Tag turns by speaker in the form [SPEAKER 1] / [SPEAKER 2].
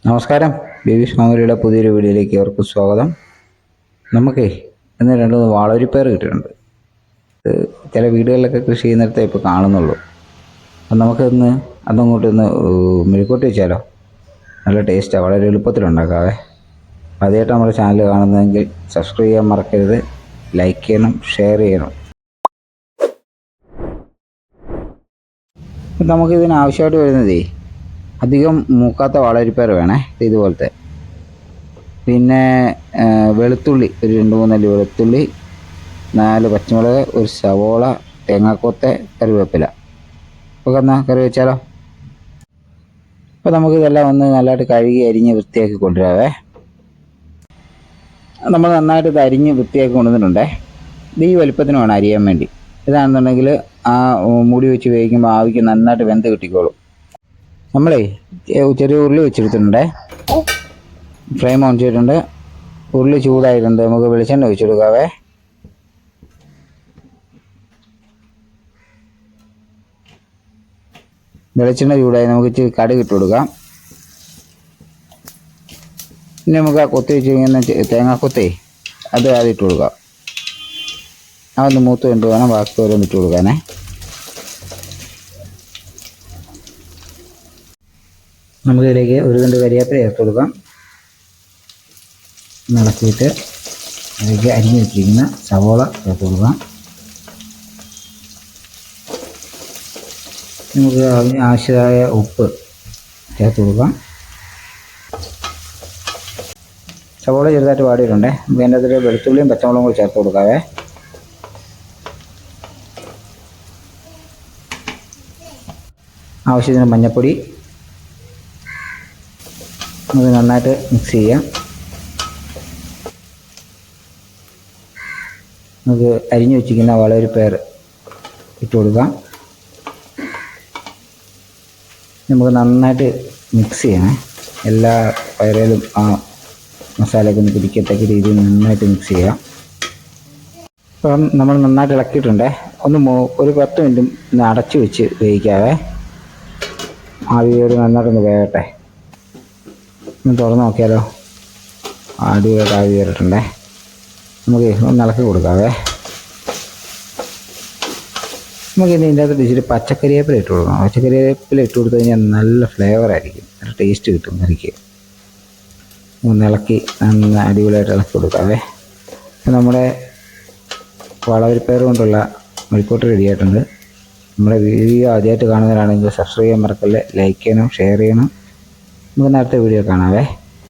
[SPEAKER 1] നമസ്കാരം. ബേബീസ് ഫാമിലിയുടെ പുതിയൊരു വീഡിയോയിലേക്ക് അവർക്ക് സ്വാഗതം. നമുക്കേ ഇന്ന് രണ്ട് വാളരിപ്പയർ കിട്ടിയിട്ടുണ്ട്. ചില വീടുകളിലൊക്കെ കൃഷി ചെയ്യുന്നിടത്തേ ഇപ്പോൾ കാണുന്നുള്ളൂ. അപ്പം നമുക്കിന്ന് അതങ്ങോട്ടൊന്ന് മെഴുക്കൂട്ടി വെച്ചാലോ. നല്ല ടേസ്റ്റാണ്, വളരെ എളുപ്പത്തിലുണ്ടാക്കാവേ. ആദ്യമായിട്ട് നമ്മുടെ ചാനൽ കാണുന്നതെങ്കിൽ സബ്സ്ക്രൈബ് ചെയ്യാൻ മറക്കരുത്, ലൈക്ക് ചെയ്യണം, ഷെയർ ചെയ്യണം. അപ്പം നമുക്കിതിന് ആവശ്യമായിട്ട് വരുന്നതേ അധികം മൂക്കാത്ത വാളരിപ്പയർ വേണേ, ഇതുപോലത്തെ. പിന്നെ വെളുത്തുള്ളി, ഒരു 2-3 അല്ലി വെളുത്തുള്ളി, 4 പച്ചമുളക്, ഒരു സവോള, തേങ്ങാക്കൊത്ത്, കറിവേപ്പില. അപ്പോൾ എന്നാൽ കറി വെച്ചാലോ. അപ്പോൾ നമുക്കിതെല്ലാം ഒന്ന് നല്ലതായിട്ട് കഴുകി അരിഞ്ഞ് വൃത്തിയാക്കി കൊണ്ടുവരാവേ. നമ്മൾ നന്നായിട്ട് ഇത് അരിഞ്ഞ് വൃത്തിയാക്കി കൊണ്ടുവന്നിട്ടുണ്ടേ. ഇത് ഈ വലുപ്പത്തിന് വേണം അരിയാൻ വേണ്ടി. ഇതാണെന്നുണ്ടെങ്കിൽ ആ മൂടി വെച്ച് വേവിക്കുമ്പോൾ ആവിക്ക് നന്നായിട്ട് വെന്ത് കിട്ടിക്കോളും. നമ്മളേ ചെറിയ ഉരുളി വെച്ചെടുത്തിട്ടുണ്ട്, ഫ്ലെയിം ഓൺ ചെയ്തിട്ടുണ്ട്. ഉരുളി ചൂടായിട്ടുണ്ട്, നമുക്ക് വെളിച്ചെണ്ണ ഒഴിച്ചെടുക്കാവേ. വെളിച്ചെണ്ണ ചൂടായി, നമുക്ക് ഇച്ചിരി കടുക് ഇട്ട് കൊടുക്കാം. പിന്നെ നമുക്ക് ആ കൊത്തി വെച്ചിരിക്കുന്ന തേങ്ങാക്കൊത്തേ അത് ആദ്യം ഇട്ട് കൊടുക്കാം. അതൊന്ന് മൂത്ത് കൊണ്ട് വേണം ബാക്കി ഓരോന്ന് ഇട്ട് കൊടുക്കാനേ. നമുക്കിതിലേക്ക് ഒരു തണ്ട് കരിവേപ്പില ചേർത്ത് കൊടുക്കാം. ഇളക്കിയിട്ട് അതിലേക്ക് അരിഞ്ഞ് വെച്ചിരിക്കുന്ന സവോള ചേർത്ത് കൊടുക്കാം. നമുക്ക് ആവശ്യമായ ഉപ്പ് ചേർത്ത് കൊടുക്കാം. സവോള ചെറുതായിട്ട് വാടിയിട്ടുണ്ടേ. നമുക്ക് അതിൻ്റെ അകത്ത് വെളുത്തുള്ളിയും പച്ചമുളകും കൂടി ചേർത്ത് കൊടുക്കാവേ. ആവശ്യത്തിന് മഞ്ഞൾപ്പൊടി. നമുക്ക് നന്നായിട്ട് മിക്സ് ചെയ്യാം. നമുക്ക് അരിഞ്ഞു വെച്ചിരിക്കുന്ന വാളരിപ്പയർ ഇട്ട് കൊടുക്കാം. നമുക്ക് നന്നായിട്ട് മിക്സ് ചെയ്യണേ. എല്ലാ പയറിലും ആ മസാലയൊക്കെ ഒന്ന് പിടിക്കത്തക്ക രീതിയിൽ നന്നായിട്ട് മിക്സ് ചെയ്യാം. അപ്പം നമ്മൾ നന്നായിട്ട് ഇളക്കിയിട്ടുണ്ടേ. ഒരു 10 മിനിറ്റും ഒന്ന് അടച്ചു വെച്ച് വേവിക്കാവേ. ആവിയോട് നന്നായിട്ടൊന്ന് വേവട്ടെ. ഒന്ന് തുറന്ന് നോക്കിയാലോ. അടിപൊളിയായിട്ട് ആവി കയറിയിട്ടുണ്ടേ. നമുക്ക് ഒന്ന് ഇളക്കി കൊടുക്കാവേ. നമുക്ക് ഇതിൻ്റെ അകത്ത് ഇച്ചിരി പച്ചക്കറിവേപ്പില ഇട്ട് കൊടുക്കണം. പച്ചക്കറിവേപ്പില ഇട്ട് കൊടുത്തു കഴിഞ്ഞാൽ നല്ല ഫ്ലേവറായിരിക്കും, നല്ല ടേസ്റ്റ് കിട്ടും കറിക്ക്. ഒന്ന് ഇളക്കി നന്ന അടിപൊളിയായിട്ട് ഇളക്കി കൊടുക്കാവേ. നമ്മുടെ വാളരിപ്പയർ കൊണ്ടുള്ള മെഴുക്കൂട്ട് റെഡിയായിട്ടുണ്ട്. നമ്മുടെ വീഡിയോ ആദ്യമായിട്ട് കാണുന്നവരാണെങ്കിൽ സബ്സ്ക്രൈബ് ചെയ്യാൻ മറക്കല്ലേ, ലൈക്ക് ചെയ്യണം, ഷെയർ ചെയ്യണം. നമുക്ക് നേരത്തെ വീഡിയോ കാണാവേ.